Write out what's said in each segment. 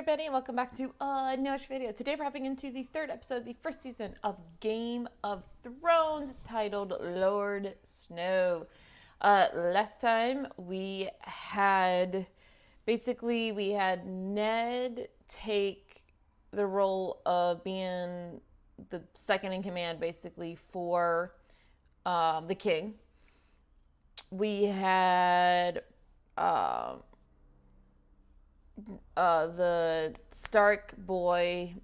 everybody, and welcome back to another video. Today we're hopping into the third episode of the first season of Game of Thrones, titled Lord Snow. Last time we had Ned take the role of being the second in command, basically, for the king. We had the Stark boy,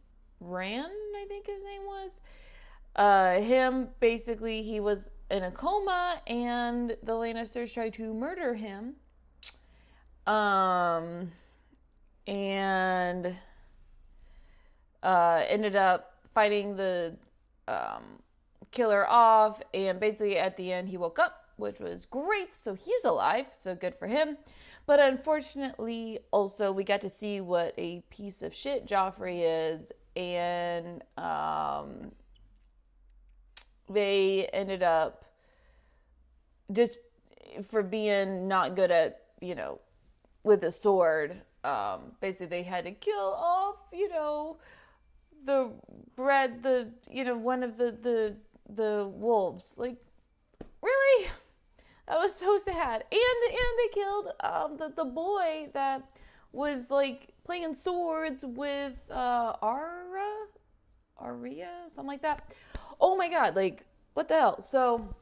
Ran, I think his name was. Him, basically, he was in a coma, and the Lannisters tried to murder him. And ended up fighting the killer off, and basically at the end he woke up, which was great, so he's alive, so good for him. But unfortunately, also, we got to see what a piece of shit Joffrey is, and they ended up, just for being not good at, with a sword, basically they had to kill off, the one of the wolves. Like, really? That was so sad. And they killed the boy that was like playing swords with Arya, something like that. Oh my god, like, what the hell? So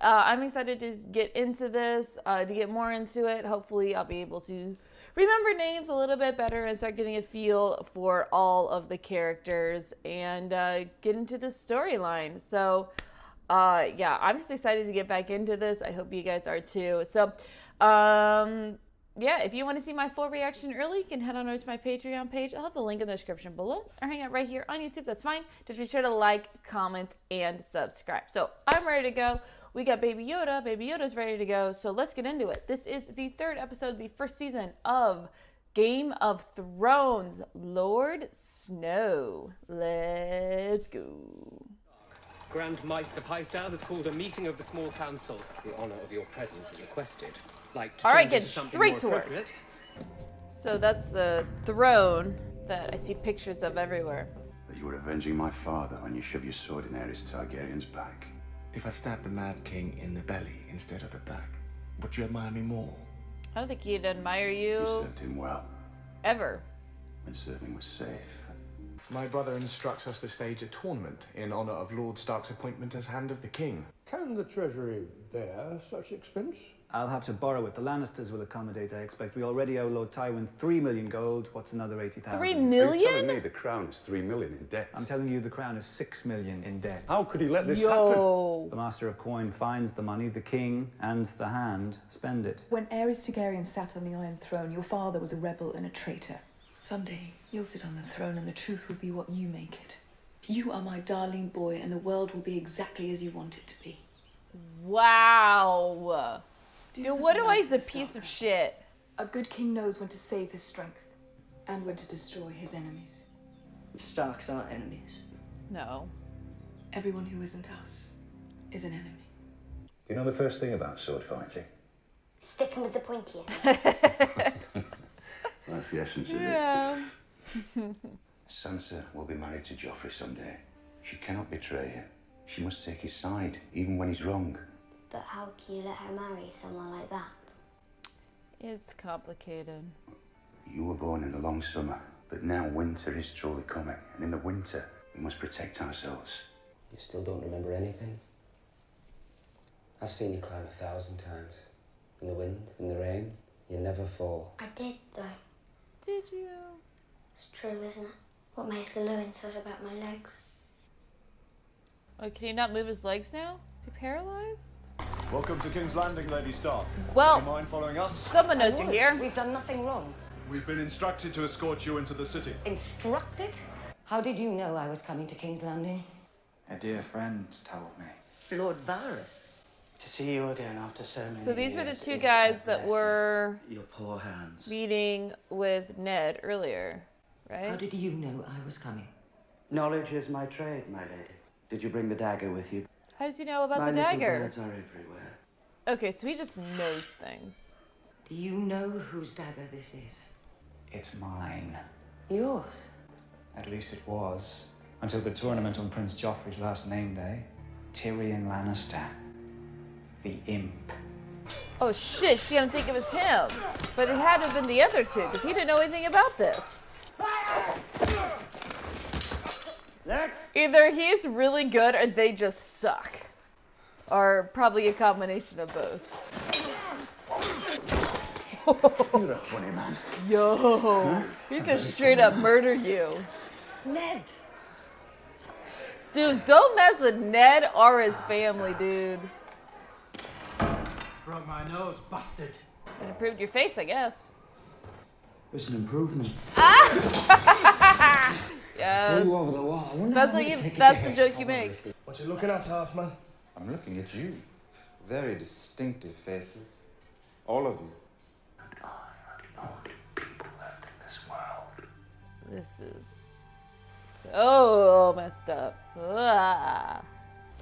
I'm excited to get into this, to get more into it. Hopefully I'll be able to remember names a little bit better and start getting a feel for all of the characters and get into the storyline. So yeah, I'm just excited to get back into this. I hope you guys are too. So, yeah, if you want to see my full reaction early, you can head on over to my Patreon page. I'll have the link in the description below, or hang out right here on YouTube. That's fine. Just be sure to like, comment, and subscribe. So I'm ready to go. We got Baby Yoda. Baby Yoda's ready to go. So let's get into it. This is the third episode of the first season of Game of Thrones, Lord Snow. Let's go. Grand Meister Pycelle has called a meeting of the small council. The honor of your presence is requested. Like to Alright, get straight to work. So that's a throne that I see pictures of everywhere. That you were avenging my father when you shoved your sword in Aerys Targaryen's back. If I stabbed the Mad King in the belly instead of the back, would you admire me more? I don't think he'd admire you. You served him well. Ever. When serving was safe. My brother instructs us to stage a tournament in honor of Lord Stark's appointment as Hand of the King. Can the Treasury bear such expense? I'll have to borrow it. The Lannisters will accommodate, I expect. We already owe Lord Tywin 3 million gold. What's another 80,000? 3 Are you million? telling me the crown is 3 million in debt? I'm telling you the crown is 6 million in debt. How could he let this happen? The Master of Coin finds the money, the King and the Hand spend it. When Aerys Targaryen sat on the Iron Throne, your father was a rebel and a traitor. Someday, you'll sit on the throne and the truth will be what you make it. You are my darling boy, and the world will be exactly as you want it to be. Wow. Dude, what do I is a piece of shit? A good king knows when to save his strength and when to destroy his enemies. Starks aren't enemies. No. Everyone who isn't us is an enemy. You know the first thing about sword fighting? Sticking with the pointy end. That's the essence of Yeah. it. Sansa will be married to Joffrey someday. She cannot betray him. She must take his side, even when he's wrong. But how can you let her marry someone like that? It's complicated. You were born in the long summer, but now winter is truly coming. And in the winter, we must protect ourselves. You still don't remember anything? I've seen you climb 1,000 times. In the wind, in the rain, you never fall. I did, though. Did you? It's true, isn't it? What Maester Lewin says about my legs. Oh, can he not move his legs now? Is he paralyzed? Welcome to King's Landing, Lady Stark. Well, Do you mind following us? someone knows you're here. We've done nothing wrong. We've been instructed to escort you into the city. Instructed? How did you know I was coming to King's Landing? A dear friend told me. Lord Varys. To see you again after so many So these were the years two is guys a that blessing. were Your poor hands. meeting with Ned earlier, right? How did you know I was coming? Knowledge is my trade, my lady. Did you bring the dagger with you? How does he know about my the little dagger? birds are everywhere. Okay, so he just knows things. Do you know whose dagger this is? It's mine. Yours? At least it was. Until the tournament on Prince Joffrey's last name day. Tyrion Lannister. The imp. Oh shit, she's gonna think it was him. But it had to have been the other two, because he didn't know anything about this. Next. Either he's really good or they just suck. Or probably a combination of both. You're a funny man. Yo, he's gonna straight up murder you. Ned! Dude, don't mess with Ned or his family, dude. Broke my nose, busted. It improved your face, I guess. It's an improvement. Yes. Flew over the wall. I wonder That's how what many you. tickets That's you the get. joke you make. What you looking at, Halfman? I'm looking at you. Very distinctive faces. All of you. I have no people left in this world. This is so messed up. Ah.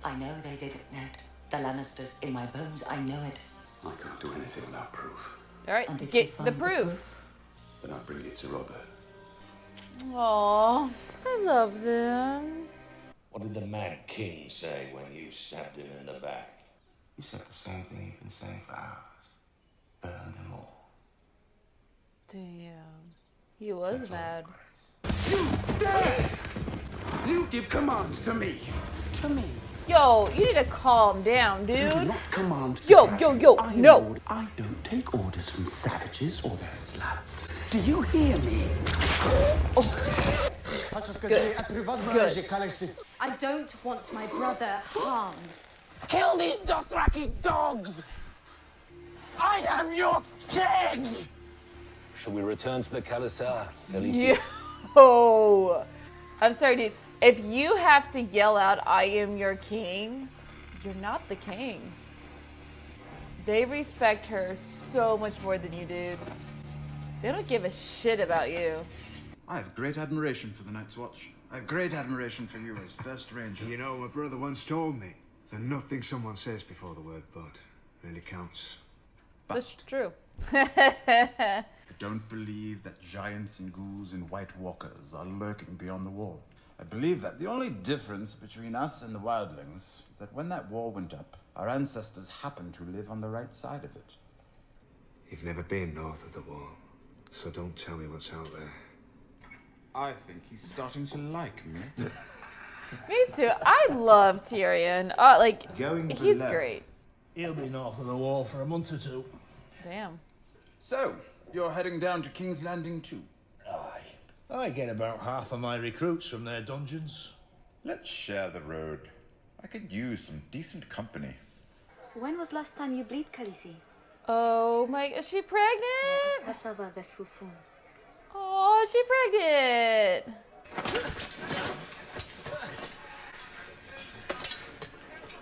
I know they did it, Ned. The Lannisters in my bones, I know it. I can't do anything without proof. All right, And if you get find the the proof. Then I'll bring it to Robert. Aw, I love them. What did the Mad King say when you stabbed him in the back? He said the same thing you've been saying for hours. Burn them all. Damn, he was mad. You dare! You give commands to me! To me! Yo, you need to calm down, dude. Not command. Yo, no. Lord, I don't take orders from savages or their sluts. Do you hear me? Good. I don't want my brother harmed. Kill these Dothraki dogs! I am your king! Shall we return to the Khalisar? Yo, I'm sorry, dude. If you have to yell out, "I am your king," you're not the king. They respect her so much more than you, dude. They don't give a shit about you. I have great admiration for the Night's Watch. I have great admiration for you as First Ranger. You know, my brother once told me that nothing someone says before the word "but" really counts. That's true. I don't believe that giants and ghouls and white walkers are lurking beyond the wall. I believe that the only difference between us and the wildlings is that when that wall went up, our ancestors happened to live on the right side of it. You've never been north of the wall, so don't tell me what's out there. I think he's starting to like me. Me too. I love Tyrion. He's below. great. He'll be north of the wall for a month or two. Damn. So, you're heading down to King's Landing too? I get about half of my recruits from their dungeons. Let's share the road. I could use some decent company. When was last time you bleed, Khaleesi? Oh my, is she pregnant? Yes, Oh, she pregnant.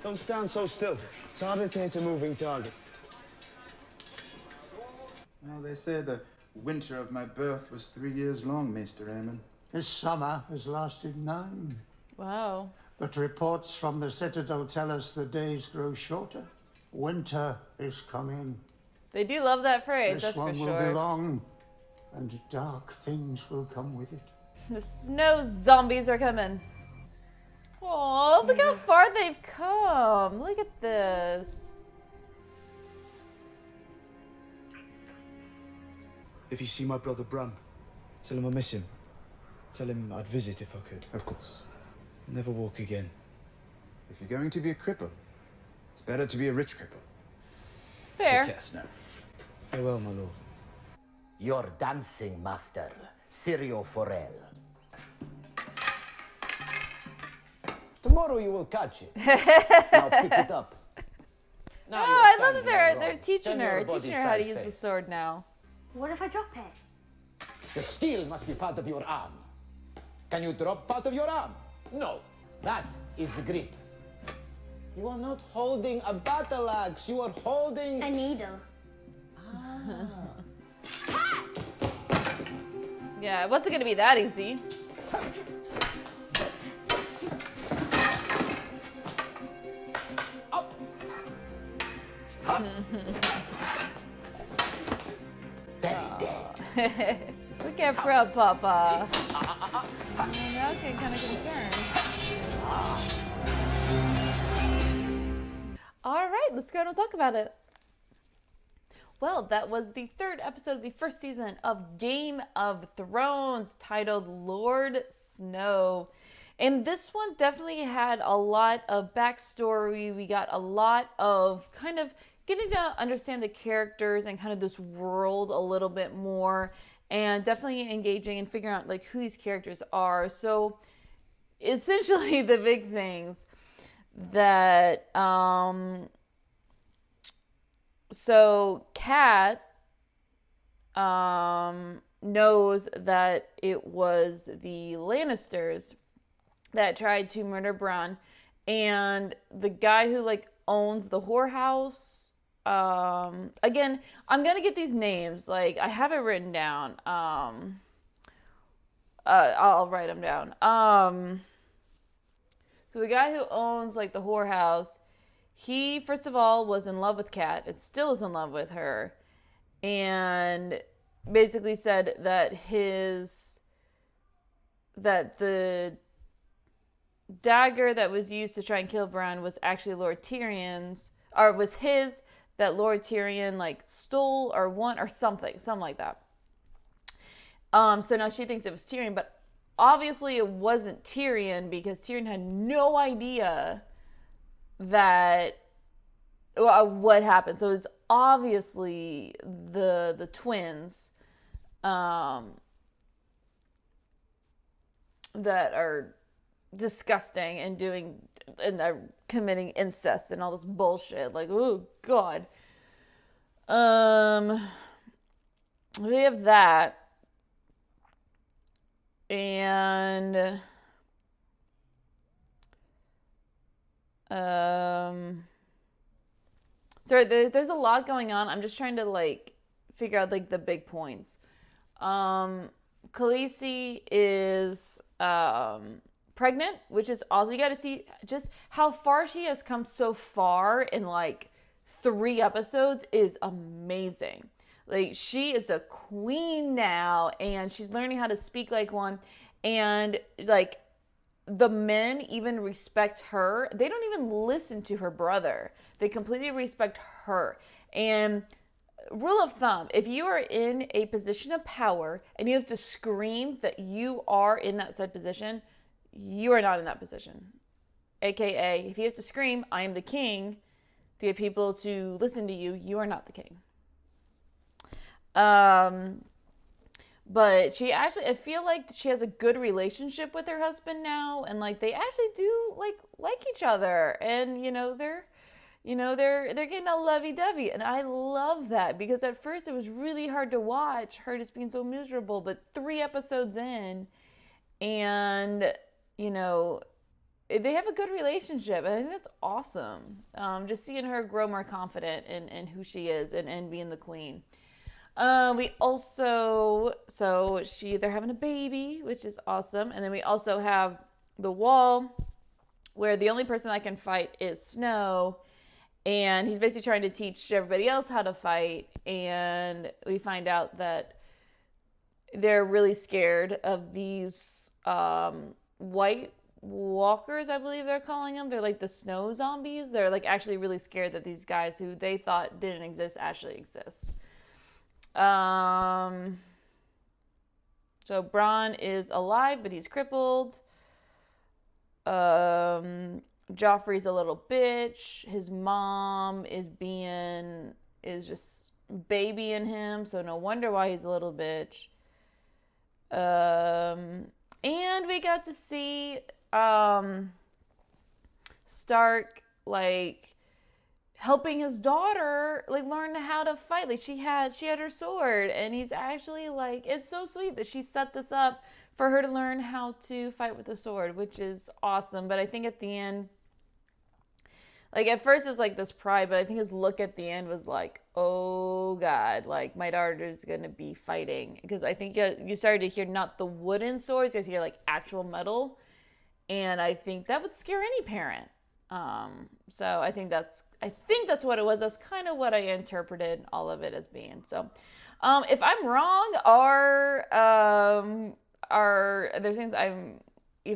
Don't stand so still. It's harder to hit a moving target. Well, they say the winter of my birth was 3 years long, Maester Aemon. This summer has lasted 9. Wow. But reports from the Citadel tell us the days grow shorter. Winter is coming. They do love that phrase, This that's for one will sure. be long, and dark things will come with it. The snow zombies are coming. Oh, look how far they've come. Look at this. If you see my brother Bran, tell him I miss him. Tell him I'd visit if I could. Of course. I'll never walk again. If you're going to be a cripple, it's better to be a rich cripple. Fair. Take care, Snow. Farewell, my lord. Your dancing master, Syrio Forel. Tomorrow you will catch it. Now pick it up. Oh, I love that they're teaching her how to use the sword now. What if I drop it? The steel must be part of your arm. Can you drop part of your arm? No. That is the grip. You are not holding a battle axe. You are holding a needle. Yeah, it wasn't gonna be that easy. Very dead. Look at Fred Papa. Now I'm getting kind of concerned. All right, let's go and talk about it. Well, that was the third episode of the first season of Game of Thrones, titled Lord Snow. And this one definitely had a lot of backstory. We got a lot of kind of getting to understand the characters and kind of this world a little bit more, and definitely engaging and figuring out like who these characters are. So essentially the big things that so Kat knows that it was the Lannisters that tried to murder Bronn, and the guy who like owns the whorehouse, again, I'm gonna get these names, like I have it written down, I'll write them down. So the guy who owns like the whorehouse, he first of all was in love with Kat, and still is in love with her, and basically said that the dagger that was used to try and kill Bronn was actually Lord Tyrion's, or was his, that Lord Tyrion like stole or won or something like that. So now she thinks it was Tyrion, but obviously it wasn't Tyrion, because Tyrion had no idea that what happened. So it's obviously the twins that are disgusting and they're committing incest and all this bullshit. Like, oh god. We have that, and sorry, there's a lot going on. I'm just trying to like figure out like the big points. Khaleesi is pregnant, which is awesome. You got to see just how far she has come so far in like 3 episodes is amazing. Like, she is a queen now, and she's learning how to speak like one, and like the men even respect her. They don't even listen to her brother. They completely respect her. And rule of thumb, if you are in a position of power and you have to scream that you are in that said position, you are not in that position. AKA, if you have to scream, I am the king, to get people to listen to you, you are not the king. But she actually, I feel like she has a good relationship with her husband now, and like they actually do like each other, and they're getting all lovey-dovey, and I love that, because at first it was really hard to watch her just being so miserable, but 3 episodes in, and they have a good relationship, and I think that's awesome. Just seeing her grow more confident in who she is and being the queen. We also, they're having a baby, which is awesome. And then we also have the wall, where the only person that can fight is Snow, and he's basically trying to teach everybody else how to fight. And we find out that they're really scared of these White Walkers, I believe they're calling them. They're like the snow zombies. They're like actually really scared that these guys who they thought didn't exist actually exist. So Bronn is alive, but he's crippled. Joffrey's a little bitch. His mom is just babying him, so no wonder why he's a little bitch. And we got to see Stark helping his daughter learn how to fight. She had her sword, and he's actually it's so sweet that she set this up for her to learn how to fight with the sword, which is awesome. But I think at the end, at first it was this pride, but I think his look at the end was oh god, my daughter's gonna be fighting, because I think you started to hear not the wooden swords, you hear actual metal, and I think that would scare any parent. So I think that's what it was. That's kind of what I interpreted all of it as being. So if I'm wrong, are there things I'm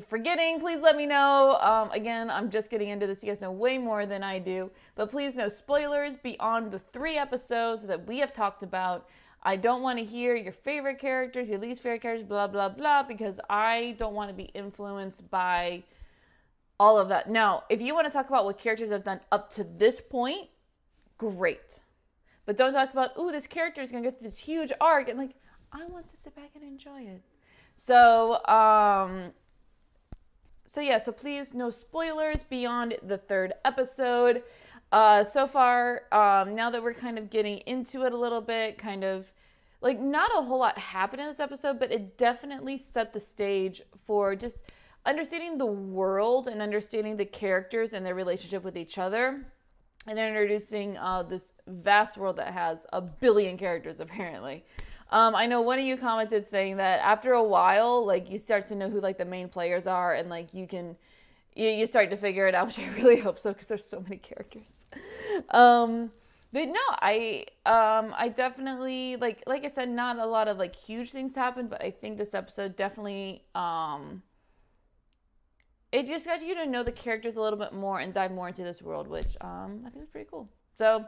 forgetting, please let me know. Again, I'm just getting into this. You guys know way more than I do. But please, no spoilers beyond the 3 episodes that we have talked about. I don't want to hear your favorite characters, your least favorite characters, blah, blah, blah, because I don't want to be influenced by all of that. Now, if you want to talk about what characters have done up to this point, great. But don't talk about, ooh, this character is going to get this huge arc. And like, I want to sit back and enjoy it. So, so please, no spoilers beyond the 3rd episode. So far, now that we're kind of getting into it a little bit, kind of, like, not a whole lot happened in this episode, but it definitely set the stage for just understanding the world and understanding the characters and their relationship with each other. And then introducing this vast world that has 1 billion characters, apparently. I know one of you commented saying that after a while, like, you start to know who, like, the main players are, and, like, you start to figure it out, which I really hope so, because there's so many characters. But no, I definitely, like I said, not a lot of, like, huge things happened, but I think this episode definitely, it just got you to know the characters a little bit more and dive more into this world, which I think is pretty cool. So,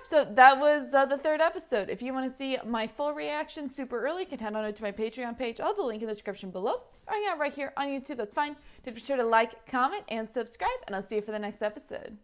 so that was the 3rd episode. If you want to see my full reaction super early, you can head on over to my Patreon page. I'll have the link in the description below. Or yeah, right here on YouTube, that's fine. Just be sure to like, comment, and subscribe, and I'll see you for the next episode.